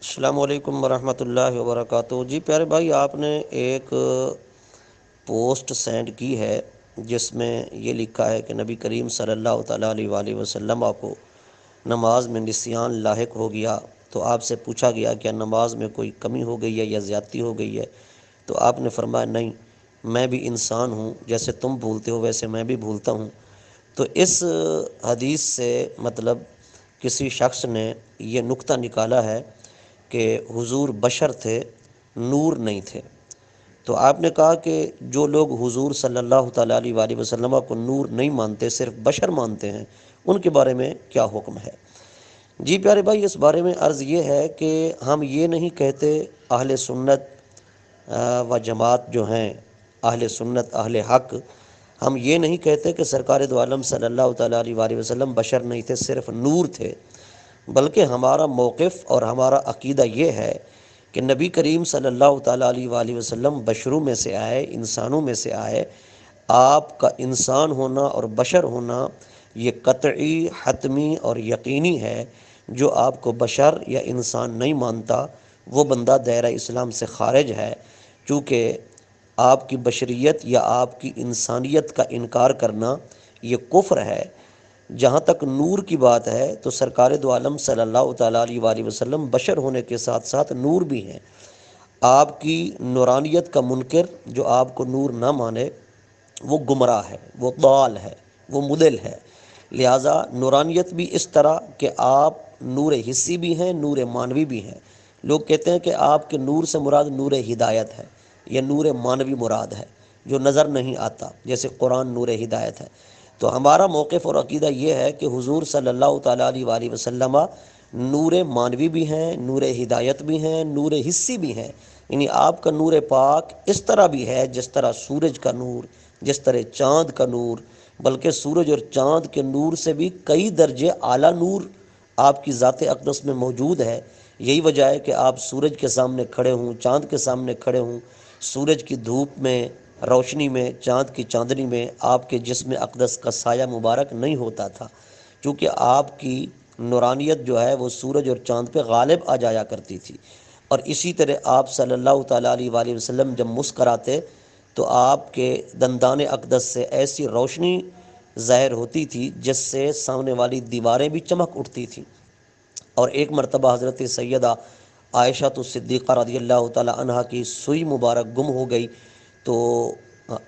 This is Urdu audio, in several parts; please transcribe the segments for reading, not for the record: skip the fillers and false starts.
السلام علیکم ورحمۃ اللہ وبرکاتہ۔ جی پیارے بھائی، آپ نے ایک پوسٹ سینڈ کی ہے جس میں یہ لکھا ہے کہ نبی کریم صلی اللہ تعالیٰ علیہ وآلہ وسلم کو نماز میں نسیان لاحق ہو گیا، تو آپ سے پوچھا گیا کہ نماز میں کوئی کمی ہو گئی ہے یا زیادتی ہو گئی ہے، تو آپ نے فرمایا نہیں، میں بھی انسان ہوں، جیسے تم بھولتے ہو ویسے میں بھی بھولتا ہوں۔ تو اس حدیث سے مطلب کسی شخص نے یہ نقطہ نکالا ہے کہ حضور بشر تھے، نور نہیں تھے۔ تو آپ نے کہا کہ جو لوگ حضور صلی اللہ تعالیٰ علیہ وآلہ وسلم کو نور نہیں مانتے، صرف بشر مانتے ہیں، ان کے بارے میں کیا حکم ہے؟ جی پیارے بھائی، اس بارے میں عرض یہ ہے کہ ہم یہ نہیں کہتے، اہل سنت و جماعت جو ہیں، اہل سنت اہل حق، ہم یہ نہیں کہتے کہ سرکار دو عالم صلی اللہ تعالیٰ علیہ وآلہ وسلم بشر نہیں تھے، صرف نور تھے، بلکہ ہمارا موقف اور ہمارا عقیدہ یہ ہے کہ نبی کریم صلی اللہ تعالیٰ علیہ وآلہ وسلم بشروں میں سے آئے، انسانوں میں سے آئے۔ آپ کا انسان ہونا اور بشر ہونا یہ قطعی، حتمی اور یقینی ہے۔ جو آپ کو بشر یا انسان نہیں مانتا، وہ بندہ دائرہ اسلام سے خارج ہے، چونکہ آپ کی بشریت یا آپ کی انسانیت کا انکار کرنا یہ کفر ہے۔ جہاں تک نور کی بات ہے تو سرکار دو عالم صلی اللہ تعالیٰ علیہ وآلہ وسلم بشر ہونے کے ساتھ ساتھ نور بھی ہیں۔ آپ کی نورانیت کا منکر، جو آپ کو نور نہ مانے، وہ گمراہ ہے، وہ ضال ہے، وہ مضل ہے۔ لہٰذا نورانیت بھی اس طرح کہ آپ نور حسی بھی ہیں، نور مانوی بھی ہیں۔ لوگ کہتے ہیں کہ آپ کے نور سے مراد نور ہدایت ہے، یا نور مانوی مراد ہے جو نظر نہیں آتا، جیسے قرآن نور ہدایت ہے۔ تو ہمارا موقف اور عقیدہ یہ ہے کہ حضور صلی اللہ تعالیٰ علیہ وآلہ وسلم نور مانوی بھی ہیں، نور ہدایت بھی ہیں، نور حسی بھی ہیں۔ یعنی آپ کا نور پاک اس طرح بھی ہے جس طرح سورج کا نور، جس طرح چاند کا نور، بلکہ سورج اور چاند کے نور سے بھی کئی درجے اعلیٰ نور آپ کی ذات اقدس میں موجود ہے۔ یہی وجہ ہے کہ آپ سورج کے سامنے کھڑے ہوں، چاند کے سامنے کھڑے ہوں، سورج کی دھوپ میں، روشنی میں، چاند کی چاندنی میں آپ کے جسم اقدس کا سایہ مبارک نہیں ہوتا تھا، چونکہ آپ کی نورانیت جو ہے وہ سورج اور چاند پہ غالب آ جایا کرتی تھی۔ اور اسی طرح آپ صلی اللہ تعالیٰ علیہ وآلہ وسلم جب مسکراتے تو آپ کے دندان اقدس سے ایسی روشنی ظاہر ہوتی تھی جس سے سامنے والی دیواریں بھی چمک اٹھتی تھیں۔ اور ایک مرتبہ حضرت سیدہ عائشہ صدیقہ رضی اللہ تعالیٰ عنہا کی سوئی مبارک گم ہو گئی، تو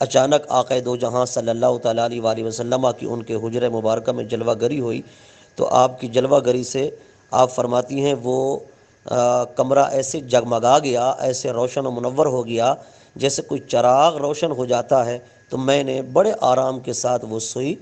اچانک آقا دو جہاں صلی اللہ تعالیٰ علیہ وآلہ وسلم کی ان کے حجرہ مبارکہ میں جلوہ گری ہوئی، تو آپ کی جلوہ گری سے آپ فرماتی ہیں وہ کمرہ ایسے جگمگا گیا، ایسے روشن و منور ہو گیا جیسے کوئی چراغ روشن ہو جاتا ہے۔ تو میں نے بڑے آرام کے ساتھ وہ سوئی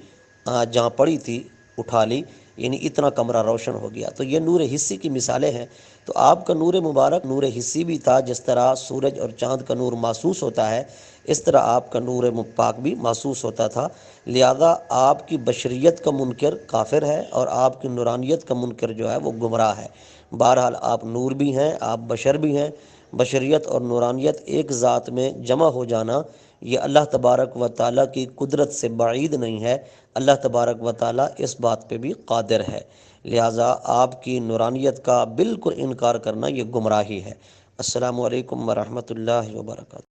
جہاں پڑی تھی اٹھا لی، یعنی اتنا کمرہ روشن ہو گیا۔ تو یہ نور حسی کی مثالیں ہیں۔ تو آپ کا نور مبارک نور حسی بھی تھا، جس طرح سورج اور چاند کا نور محسوس ہوتا ہے، اس طرح آپ کا نور پاک بھی محسوس ہوتا تھا۔ لہذا آپ کی بشریت کا منکر کافر ہے، اور آپ کی نورانیت کا منکر جو ہے وہ گمراہ ہے۔ بہرحال آپ نور بھی ہیں، آپ بشر بھی ہیں۔ بشریت اور نورانیت ایک ذات میں جمع ہو جانا یہ اللہ تبارک و تعالیٰ کی قدرت سے بعید نہیں ہے۔ اللہ تبارک و تعالیٰ اس بات پہ بھی قادر ہے۔ لہٰذا آپ کی نورانیت کا بالکل انکار کرنا یہ گمراہی ہے۔ السلام علیکم ورحمۃ اللہ وبرکاتہ۔